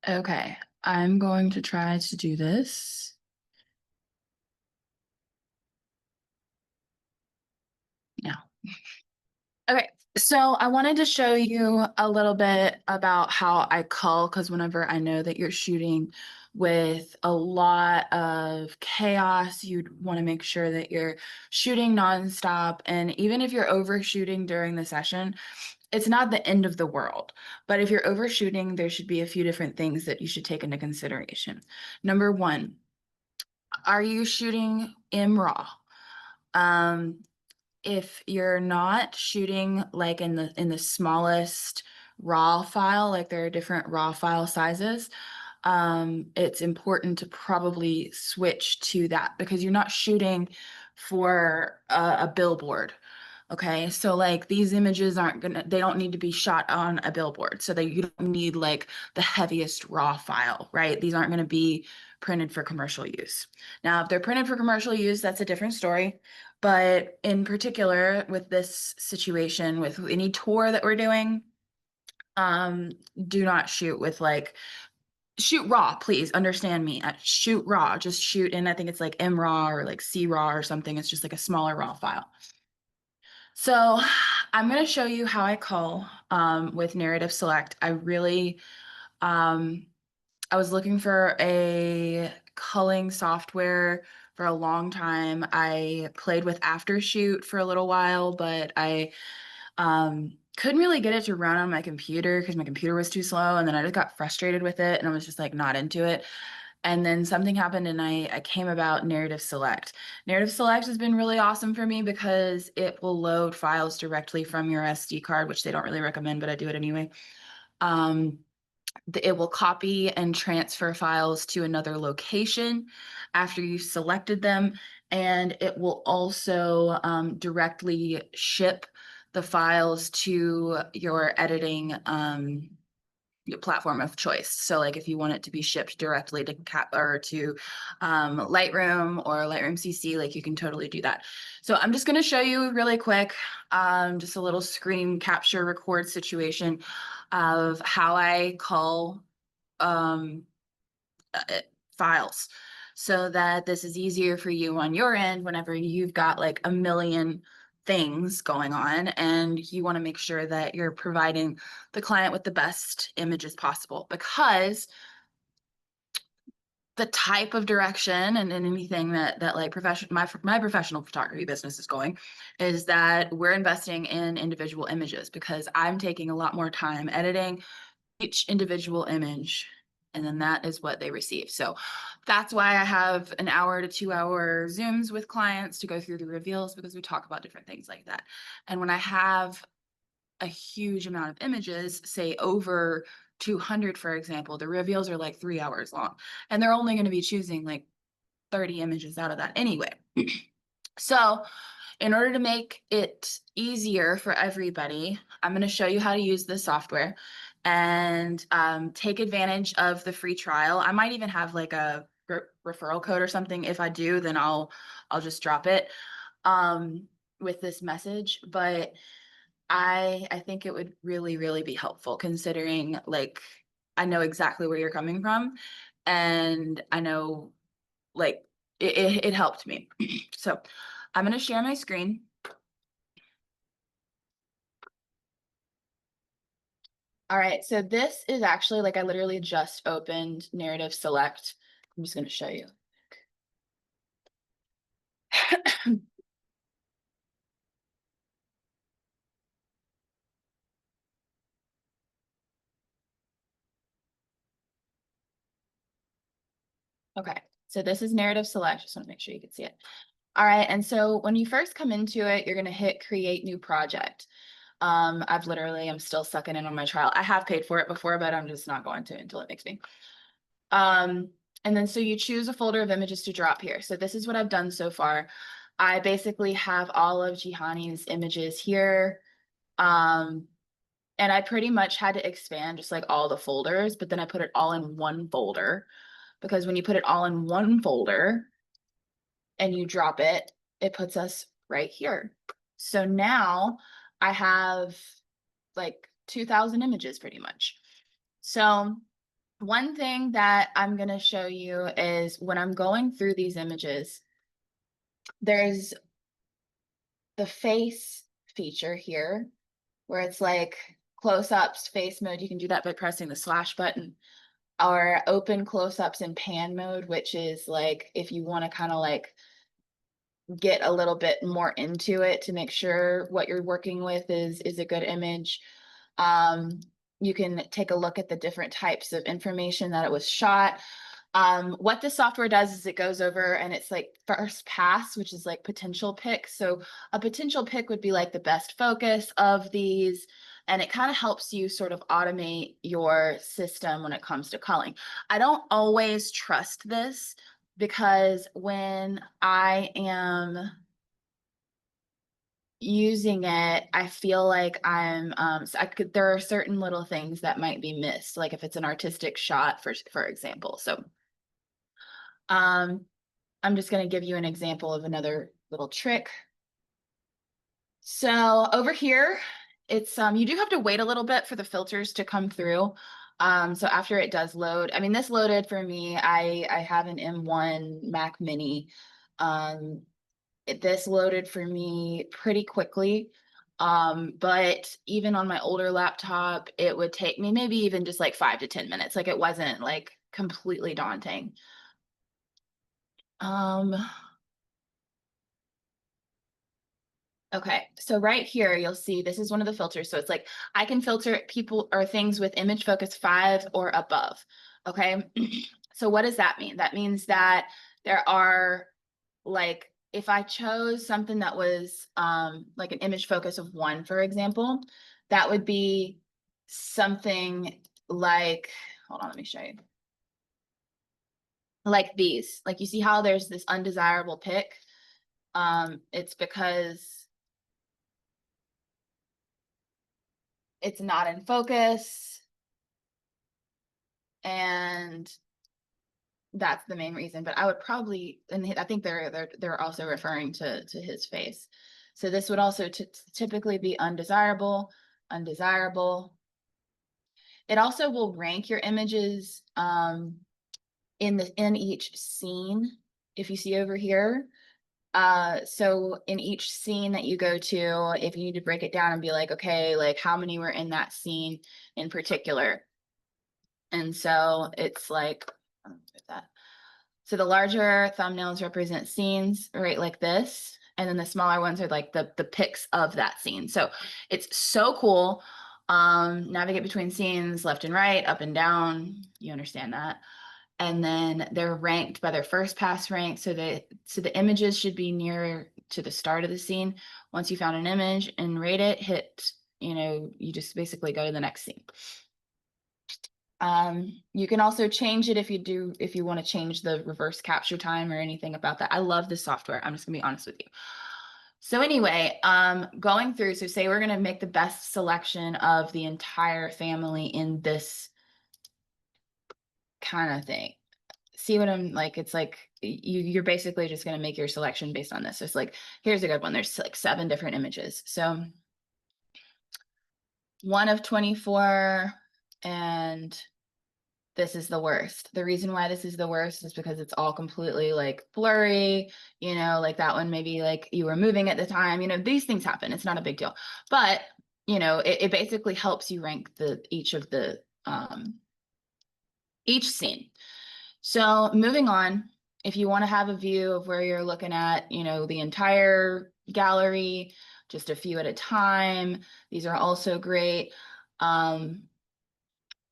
Okay, I'm going to try to do this. Now. Okay, so I wanted to show you a little bit about how I cull, because whenever I know that you're shooting with a lot of chaos, you'd want to make sure that you're shooting nonstop. And even if you're overshooting during the session, it's not the end of the world. But if you're overshooting, there should be a few different things that you should take into consideration. Number one, are you shooting in RAW? Um, if you're not shooting like in the smallest raw file, like there are different raw file sizes, it's important to probably switch to that because you're not shooting for a billboard. Okay, so like these images they don't need to be shot on a billboard. So that you don't need like the heaviest raw file, right? These aren't gonna be printed for commercial use. Now, if they're printed for commercial use, that's a different story. But in particular, with this situation, with any tour that we're doing, do not shoot with like shoot raw, please understand me. Shoot raw, just shoot in, I think it's like MRAW or like CRAW or something. It's just like a smaller raw file. So I'm going to show you how I cull with narrative select. Um, I was looking for a culling software for a long time. I played with Aftershoot for a little while, but I couldn't really get it to run on my computer because my computer was too slow. And then I just got frustrated with it and I was just like not into it. And then something happened and I came about Narrative Select. Narrative Select has been really awesome for me because it will load files directly from your SD card, which they don't really recommend, but I do it anyway. Um, it will copy and transfer files to another location after you've selected them, and it will also directly ship the files to your editing platform of choice. So like if you want it to be shipped directly to Lightroom or Lightroom CC, like you can totally do that. So I'm just going to show you really quick, just a little screen capture record situation of how I cull um, uh, files so that this is easier for you on your end whenever you've got like a million things going on and you want to make sure that you're providing the client with the best images possible, because the type of direction and anything that like my professional photography business is going is that we're investing in individual images because I'm taking a lot more time editing each individual image, and then that is what they receive. So that's why I have an hour to 2 hour Zooms with clients to go through the reveals, because we talk about different things like that. And when I have a huge amount of images, say over 200, for example, the reveals are like 3 hours long, and they're only going to be choosing like 30 images out of that anyway. So in order to make it easier for everybody, I'm going to show you how to use this software and take advantage of the free trial. I might even have like a referral code or something. If I do, then I'll just drop it with this message. But I think it would really be helpful, considering like I know exactly where you're coming from, and I know like it helped me. So I'm going to share my screen. All right, so this is actually like I literally just opened Narrative Select. I'm just going to show you. Okay, so this is Narrative Select. Just want to make sure you can see it. All right, and so when you first come into it, you're going to hit Create New Project. I'm still sucking in on my trial. I have paid for it before, but I'm just not going to until it makes me. And then so you choose a folder of images to drop here. So this is what I've done so far. I basically have all of Jihani's images here. And I pretty much had to expand just like all the folders, but then I put it all in one folder, because when you put it all in one folder and you drop it, it puts us right here. So now I have like 2,000 images pretty much. So One thing that I'm going to show you is when I'm going through these images, there's the face feature here where it's like close-ups, face mode. You can do that by pressing the slash button, or open close-ups in pan mode, which is like if you want to kind of like get a little bit more into it to make sure what you're working with is a good image. Um, you can take a look at the different types of information that it was shot. What this software does is it goes over and it's like first pass, which is like potential pick. So a potential pick would be like the best focus of these, and it kind of helps you sort of automate your system when it comes to culling. I don't always trust this because when I am using it, I feel like there are certain little things that might be missed, like if it's an artistic shot, for example. So um, I'm just going to give you an example of another little trick. So over here, it's you do have to wait a little bit for the filters to come through. So after it does load, I mean, this loaded for me. I have an M1 Mac Mini. This loaded for me pretty quickly. But even on my older laptop, it would take me maybe even just like 5 to 10 minutes. Like it wasn't like completely daunting. Um, Okay, so right here, you'll see this is one of the filters. So it's like I can filter people or things with image focus 5 or above. Okay, so what does that mean? That means that there are like, if I chose something that was like an image focus of 1, for example, that would be something like, hold on, let me show you. Like these, like you see how there's this undesirable pick? It's because it's not in focus, and that's the main reason. But I would probably, and I think they're also referring to his face. So this would also typically be undesirable, undesirable. It also will rank your images in each scene. If you see over here, so in each scene that you go to, if you need to break it down and be like, okay, like how many were in that scene in particular. And so it's like, that. So the larger thumbnails represent scenes, right, like this. And then the smaller ones are like the pics of that scene. So it's so cool. Navigate between scenes, left and right, up and down. You understand that. And then they're ranked by their first pass rank. So the images should be near to the start of the scene. Once you found an image and rate it, hit, you just basically go to the next scene. You can also change it if you want to change the reverse capture time or anything about that. I love this software. I'm just gonna be honest with you. So anyway, going through, so say we're gonna make the best selection of the entire family in this kind of thing. See what I'm like? It's like you're basically just gonna make your selection based on this. So it's like, here's a good one. There's like 7 different images. So 1 of 24, and this is the worst. The reason why this is the worst is because it's all completely like blurry, like that one, maybe like you were moving at the time, these things happen. It's not a big deal, but it basically helps you rank each scene. So moving on, if you want to have a view of where you're looking at, the entire gallery, just a few at a time, these are also great.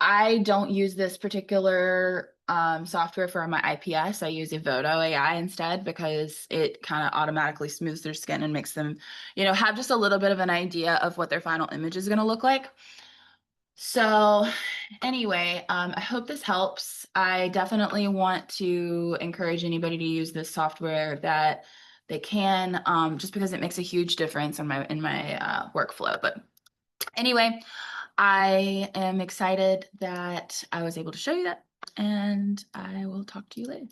I don't use this particular software for my IPS. I use Evoto AI instead because it kind of automatically smooths their skin and makes them, have just a little bit of an idea of what their final image is going to look like. So anyway, I hope this helps. I definitely want to encourage anybody to use this software that they can, just because it makes a huge difference in my workflow. But anyway, I am excited that I was able to show you that, and I will talk to you later.